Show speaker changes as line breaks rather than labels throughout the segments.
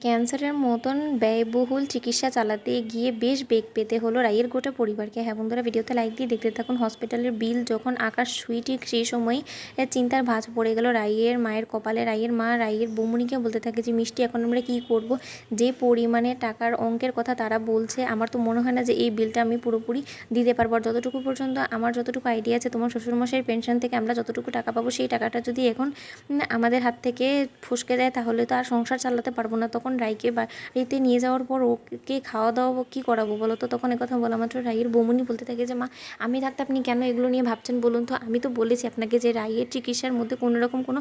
ক্যান্সারের মতন ব্যয়বহুল চিকিৎসা চালাতে গিয়ে বেশ বেগ পেতে হলো রাইয়ের গোটা পরিবারকে। হ্যাঁ বন্ধুরা, ভিডিওতে লাইক দিয়ে দেখতে থাকুন। হসপিটালের বিল যখন আকাশ ছুঁই ঠিক সেই সময়ই চিন্তার ভাঁজ পড়ে গেল রাইয়ের মায়ের কপালে। রাইয়ের মা রাইয়ের বৌমনিকে বলতে থাকে যে মিষ্টি এখন আমরা কী করব, যে পরিমাণে টাকার অঙ্কের কথা তারা বলছে আমার তো মনে হয় না যে এই বিলটা আমি পুরোপুরি দিতে পারবো। আর যতটুকু পর্যন্ত আমার যতটুকু আইডিয়া আছে, তোমার শ্বশুরমশাইয়ের পেনশন থেকে আমরা যতটুকু টাকা পাবো সেই টাকাটা যদি এখন আমাদের হাত থেকে ফসকে যায় তাহলে তো আর সংসার চালাতে পারবো না। তখন রাইকে বাড়িতে নিয়ে যাওয়ার পর ওকে খাওয়া দাওয়া কী করাবো বলো তো? তখন একথা বলা মাত্র রাইয়ের বৌমনি বলতে থাকে যে মা, আমি থাকতে আপনি কেন এগুলো নিয়ে ভাবছেন বলুন তো? আমি তো বলেছি আপনাকে যে রাইয়ের চিকিৎসার মধ্যে কোনো রকম কোনো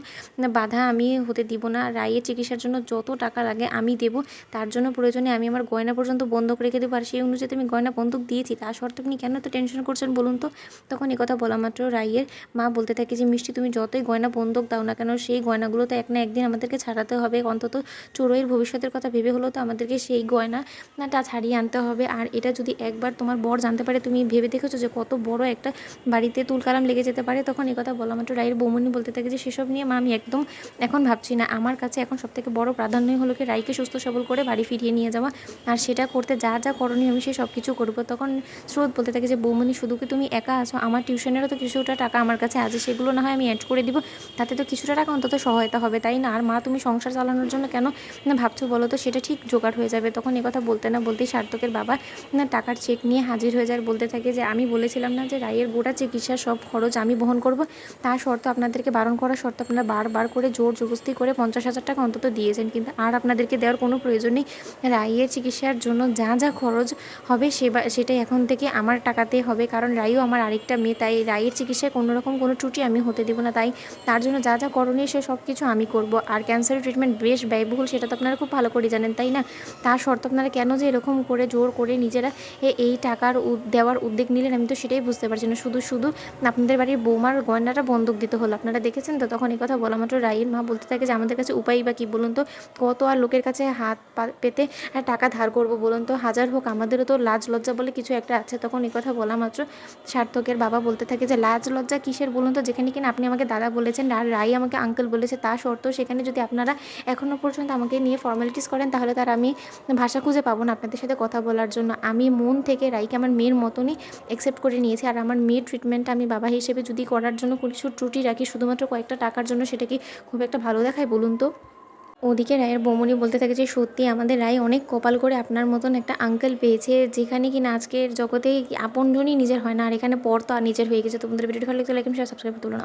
বাধা আমি হতে দিব না। রাইয়ের চিকিৎসার জন্য যত টাকা লাগে আমি দেবো, তার জন্য প্রয়োজনে আমি আমার গয়না পর্যন্ত বন্ধক রেখে দেবো। আর সেই অনুযায়ী আমি গয়না বন্ধক দিয়েছি, তা সত্ত্বেও আপনি কেন এত টেনশন করছেন বলুন তো? তখন একথা বলা মাত্র রাইয়ের মা বলতে থাকে যে মিষ্টি, তুমি যতই গয়না বন্ধক দাও না কেন, সেই গয়নাগুলো তো এক না একদিন আমাদেরকে ছাড়াতে হবে। অন্তত চোরইয়ের ভবিষ্যতের কথা ভেবে হলেও তো আমাদেরকে সেই গয়নাটা ছাড়িয়ে আনতে হবে। আর এটা যদি একবার তোমার বর জানতে পারে, তুমি ভেবে দেখেছো যে কত বড় একটা বাড়িতে তুলকালাম লেগে যেতে পারে? তখন একথা বলা মাত্র রাইয়ের বৌমনি বলতে থাকে যে সেসব নিয়ে মা আমি একদম এখন ভাবছি না। আমার কাছে এখন সবথেকে বড় প্রাধান্যই হলো কি রাইকে সুস্থ সবল করে বাড়ি ফিরিয়ে নিয়ে যাওয়া। আর সেটা করতে যা যা করণীয় আমি সেই সব কিছু করবো। তখন স্রোত বলতে থাকে যে বৌমনি, শুধু কি তুমি একা আছো? আমার টিউশনেরও তো কিছুটা টাকা আমার কাছে আছে, সেগুলো না হয় আমি অ্যাড করে দিব, তাতে তো কিছুটা টাকা অন্তত সহায়তা হবে, তাই না? আর মা, তুমি সংসার চালানোর জন্য কেন ভাবছো বলো তো? সেটা ঠিক জোগাড় হয়ে যাবে। তখন কথা বলতে না বলতেই সার্থকের বাবা টাকার চেক নিয়ে হাজির হয়ে যায় আর বলতে থাকে যে আমি বলেছিলাম না যে রাইয়ের গোটা চিকিৎসার সব খরচ আমি বহন করব? তার শর্ত আপনাদেরকে বারণ করার শর্ত আপনারা বারবার করে জোর জবরদস্তি করে 50,000 টাকা অন্তত দিয়েছেন, কিন্তু আর আপনাদেরকে দেওয়ার কোনো প্রয়োজন নেই। রাইয়ের চিকিৎসার জন্য যা যা খরচ হবে সেটাই এখন থেকে আমার টাকাতে হবে, কারণ রাইও আমার আরেকটা মেয়ে, তাই রাইয়ের চিকিৎসায় কোনো রকম কোনো ত্রুটি আমি হতে দেবো না। তাই তার জন্য যা যা করণীয় সে সব কিছু আমি করব। আর ক্যান্সারের ট্রিটমেন্ট বেশ ব্যয়বহুল, সেটা তো আপনারা খুব ভালো করে জানেন, তাই না? তার শর্ত আপনারা কেন যে এরকম করে জোর করে নিজেরা এই টাকার দেওয়ার উদ্যোগ নিলেন, আমি তো সেটাই বুঝতে পারছি না। শুধু শুধু আপনাদের বাড়ির বৌমার গয়নাটা বন্ধক দিতে হলো, আপনারা দেখেছেন তো? তখন এই কথা বলা মাত্র রাইয়ের মা বলতে থাকে যে আমাদের কাছে উপায় বা কী বলুন তো? কত আর লোকের কাছে হাত পেতে টাকা ধার করব বলুন তো? হাজার হোক আমাদেরও তো লাজ লজ্জা বলে কিছু একটা আছে। তখন এই কথা বলা মাত্র সার্থকের বাবা বলতে থাকে যে লাজ লজ্জা কিসের বলুন তো? যেখানে কিনা আপনি আমাকে দাদা বলেছেন আর রাই আমাকে আঙ্কেল বলেছে, তা সত্ত্বেও সেখানে যদি আপনারা এখনও পর্যন্ত আমাকে নিয়ে ফর্মালিটিস করেন তাহলে তার আমি ভাষা খুঁজে পাবো না আপনাদের সাথে কথা বলার জন্য। আমি মন থেকে রাইকে আমার মেয়ের মতনই অ্যাকসেপ্ট করে নিয়েছি। আর আমার মেয়ের ট্রিটমেন্ট আমি বাবা হিসেবে যদি করার জন্য কিছু ত্রুটি রাখি শুধুমাত্র কয়েকটা টাকার জন্য, সেটা কি খুব একটা ভালো দেখায় বলুন তো? ওদিকে রায়ের বৌমনি বলতে থাকে যে সত্যি আমাদের রায় অনেক কপাল করে আপনার মতন একটা আঙ্কেল পেয়েছে, যেখানে কিনা আজকের জগতে আপনজনই নিজের হয় না, আর এখানে পর তো আর নিজের হয়ে গেছে। তোমাদের ভিডিওটি ভালো লাগলে লাইক, শেয়ার, সাবস্ক্রাইব করতে ভুলো না।